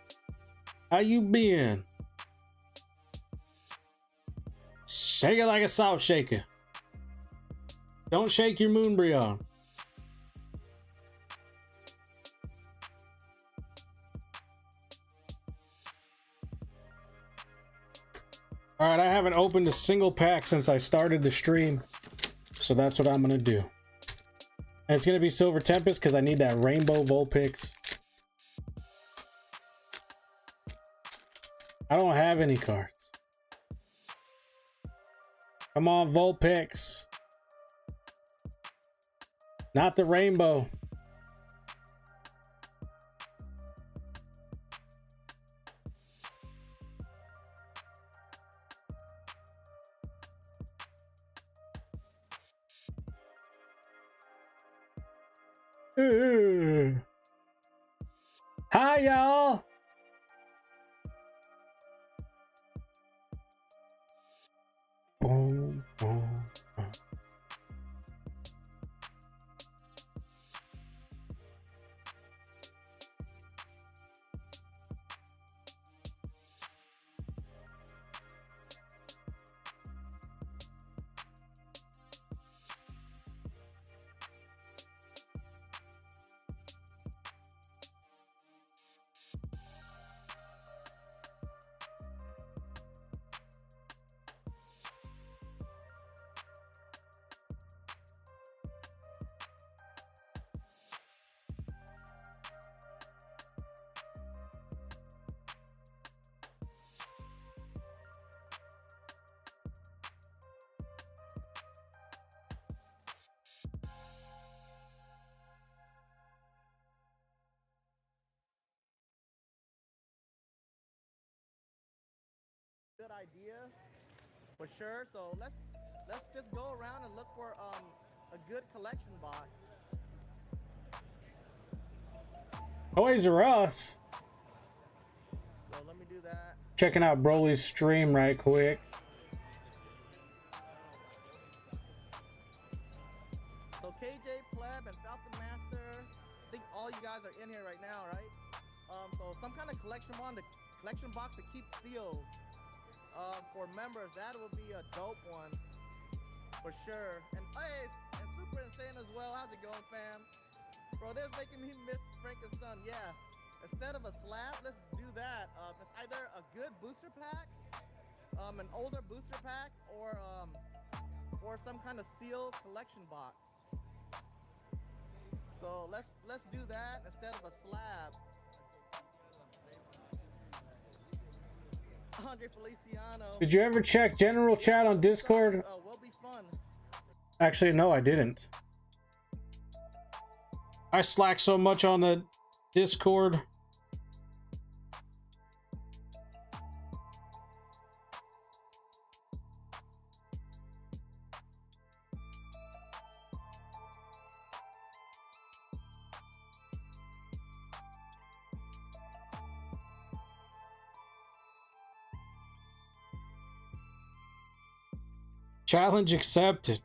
How you been? Shake it like a salt shaker. Don't shake your Moonbrow. All right, I haven't opened a single pack since I started the stream. So that's what I'm going to do. And it's going to be Silver Tempest because I need that Rainbow Vulpix. I don't have any cards. Come on, Vulpix. Not the Rainbow. Hi, y'all. Boom, boom, boom. idea for sure. So let's just go around and look for a good collection box. Toys R Us. So let me do that. Checking out Broly's stream right quick. So KJ, Pleb, and Falcon Master, I think all you guys are in here right now, right? So some kind of collection box to keep sealed for members. That will be a dope one for sure. And hey, and Super Insane as well. How's it going, fam? Bro, this is making me miss Frank and Son. Yeah. Instead of a slab, let's do that. It's either a good booster pack, an older booster pack, or some kind of sealed collection box. So let's do that instead of a slab. Andre Feliciano. Did you ever check general chat on Discord? Will be fun. Actually, no, I didn't. I slack so much on the Discord. Challenge accepted.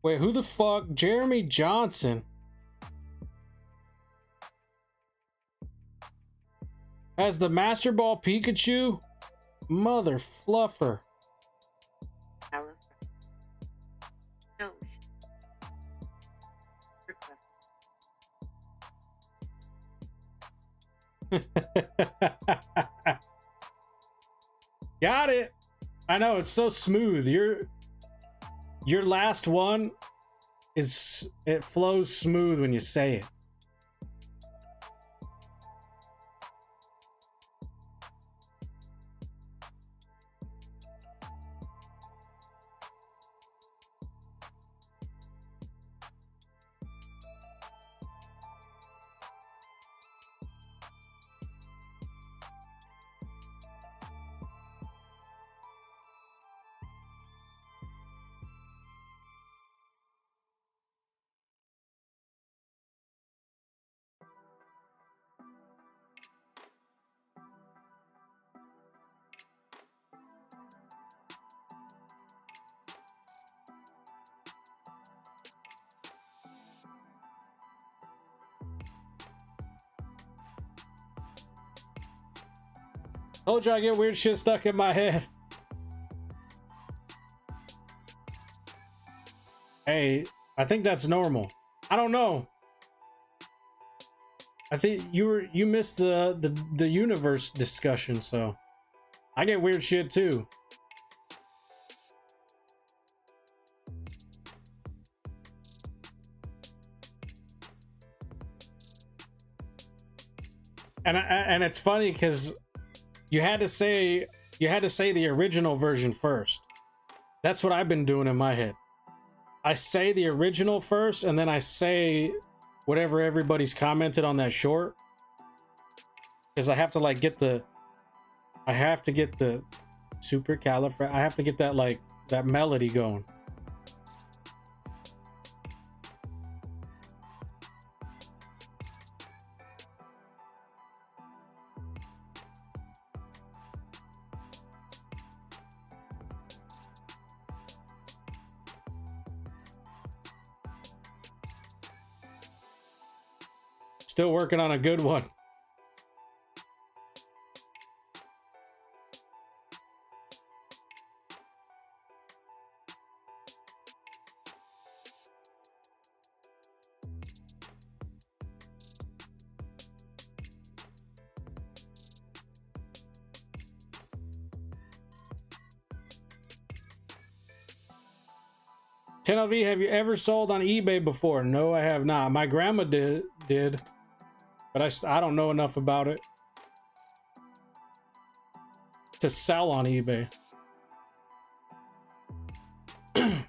Wait, who the fuck? Jeremy Johnson has the Master Ball Pikachu? Mother fluffer. Got it. I know, it's so smooth. Your last one it flows smooth when you say it. Told you I get weird shit stuck in my head. Hey, I think that's normal. I don't know. I think you missed the universe discussion, so I get weird shit too. And it's funny because you had to say the original version first. That's what I've been doing in my head. I say the original first, and then I say whatever everybody's commented on that short, because I have to like get the supercalifragilistic. I have to get that melody going. Still working on a good one. TENLV, have you ever sold on eBay before? No, I have not. My grandma did. But I don't know enough about it to sell on eBay. But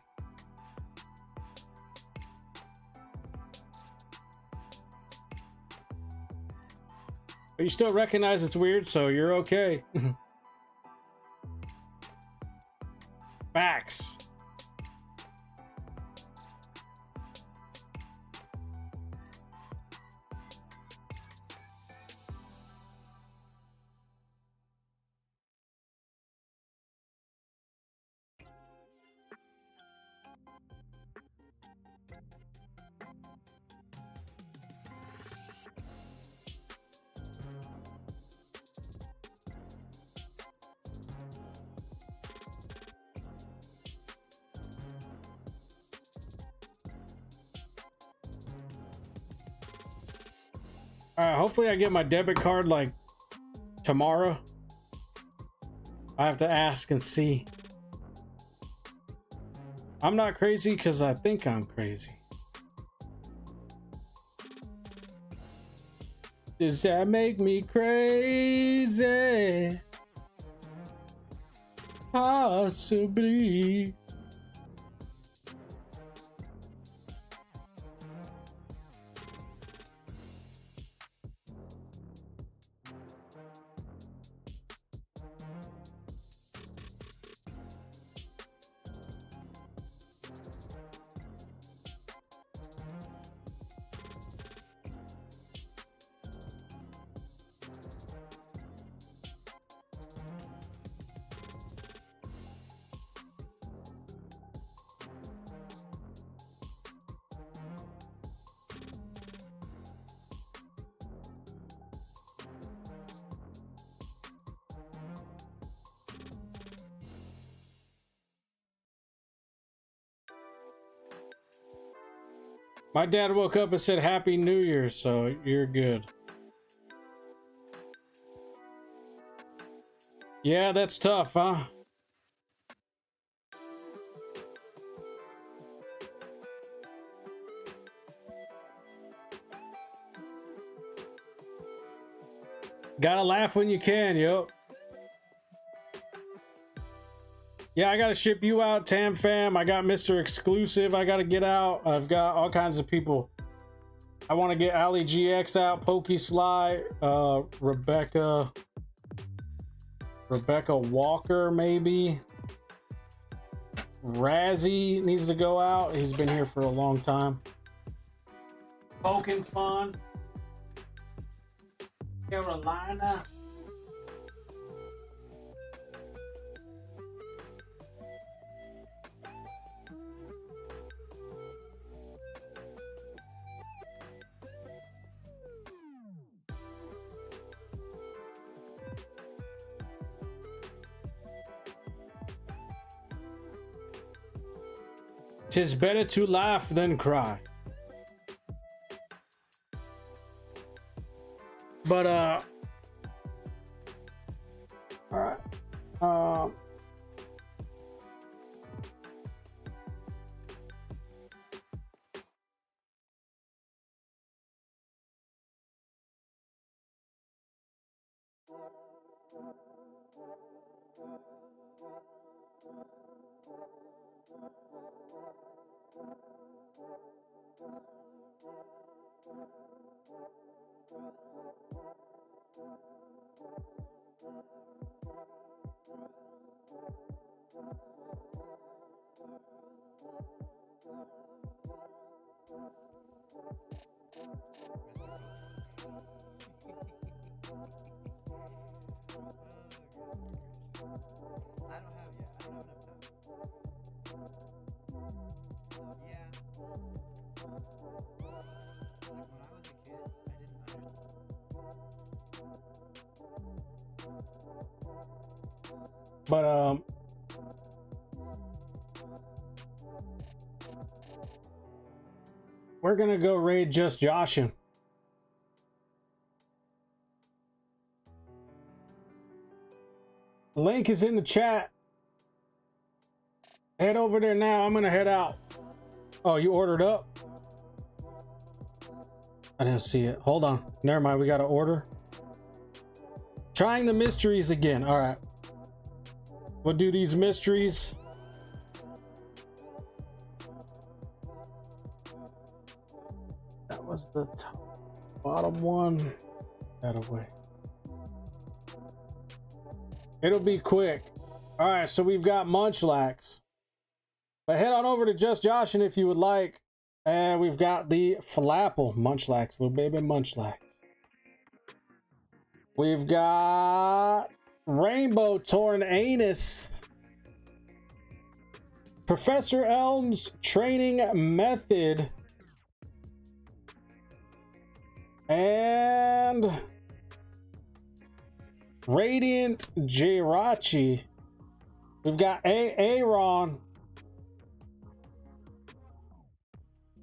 you still recognize it's weird, so you're okay. Hopefully I get my debit card like tomorrow. I have to ask and see. I'm not crazy because I think I'm crazy. Does that make me crazy? Possibly. My dad woke up and said Happy New Year, so you're good. Yeah, that's tough, huh? Gotta laugh when you can, yo. Yeah, I gotta ship you out, Tam Fam. I got Mr. Exclusive. I gotta get out. I've got all kinds of people. I want to get Ali GX out, Pokey Sly, Rebecca Walker, maybe. Razzie needs to go out. He's been here for a long time. Poking Fun. Carolina. Tis better to laugh than cry. But all right. But we're gonna go raid Just Joshin. The link is in the chat. Head over there now. I'm gonna head out. Oh, you ordered up? I didn't see it. Hold on. Never mind. We got to order. Trying the mysteries again. All right. We'll do these mysteries. That was the bottom one. That away. It'll be quick. All right. So we've got Munchlax. But head on over to Just Joshin if you would like. And we've got the Flapple Munchlax, little baby Munchlax. We've got Rainbow Torn Anus. Professor Elm's Training Method. And Radiant Jirachi. We've got Aaron.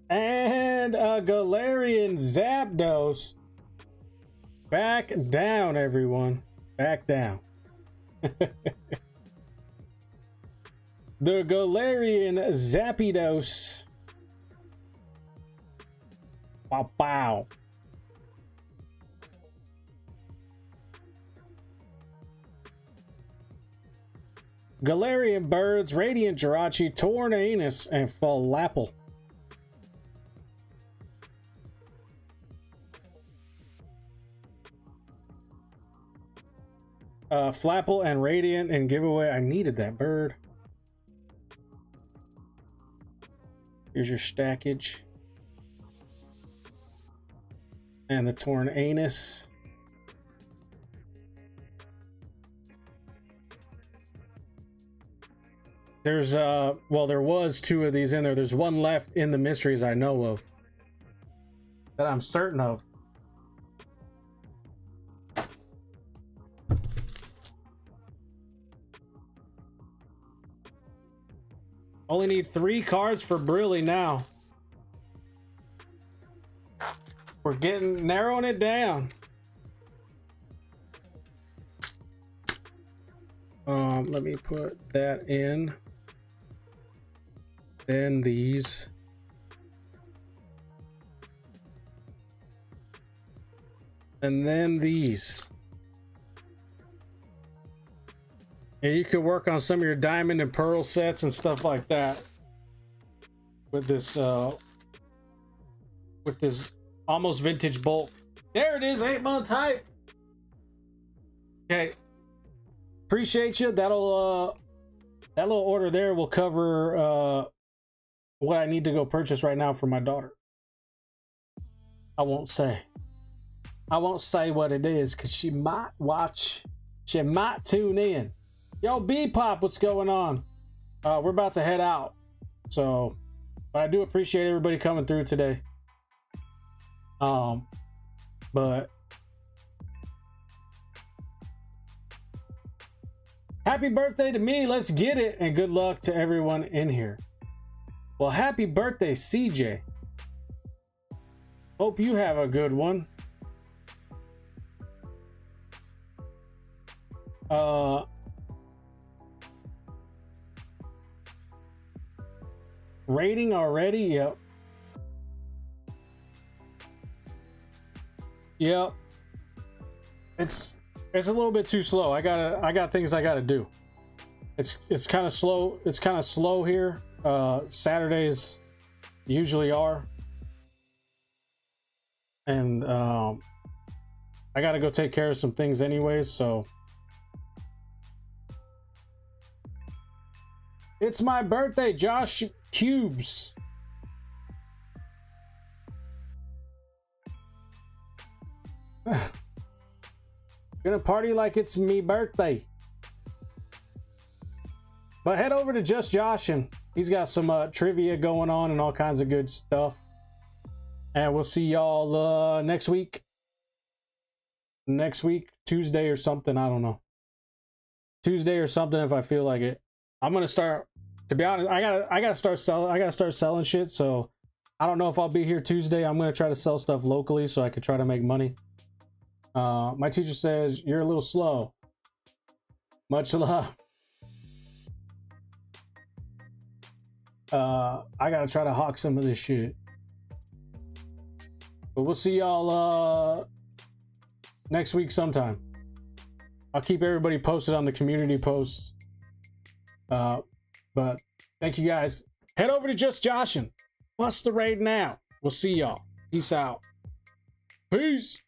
And a Galarian Zapdos. Back down, everyone. Back down. The Galarian Zapdos. Wow, wow. Galarian Birds, Radiant Jirachi, Tornadus, and Falapple. Flapple and Radiant and giveaway. I needed that bird. Here's your stackage. And the Tornadus. There's well, there was 2 of these in there. There's one left in the mysteries I know of. That I'm certain of. Only need 3 cards for Brilly now. We're narrowing it down. Let me put that in. Then these. And then these. And you could work on some of your diamond and pearl sets and stuff like that with this almost vintage bulk. There it is, 8 months hype. Okay, appreciate you. That'll that little order there will cover what I need to go purchase right now for my daughter. I won't say what it is because she might watch, she might tune in. Yo, B-Pop, what's going on? We're about to head out. So, but I do appreciate everybody coming through today. But happy birthday to me. Let's get it. And good luck to everyone in here. Well, happy birthday, CJ. Hope you have a good one. Rating already? Yep. Yep. It's a little bit too slow. I got things I gotta do. It's kind of slow. It's kind of slow here. Saturdays usually are. And I gotta go take care of some things anyways, so it's my birthday, Josh Cubes. Gonna party like it's me birthday. But head over to Just Josh and he's got some trivia going on and all kinds of good stuff. And we'll see y'all next week. Next week, Tuesday or something. I don't know. Tuesday or something if I feel like it. I'm gonna start. To be honest, I gotta start selling. I gotta start selling shit. So I don't know if I'll be here Tuesday. I'm gonna try to sell stuff locally so I can try to make money. My teacher says you're a little slow. Much love. I gotta try to hawk some of this shit. But we'll see y'all next week sometime. I'll keep everybody posted on the community posts. But thank you guys. Head over to Just Joshin. Bust the raid now. We'll see y'all. Peace out. Peace.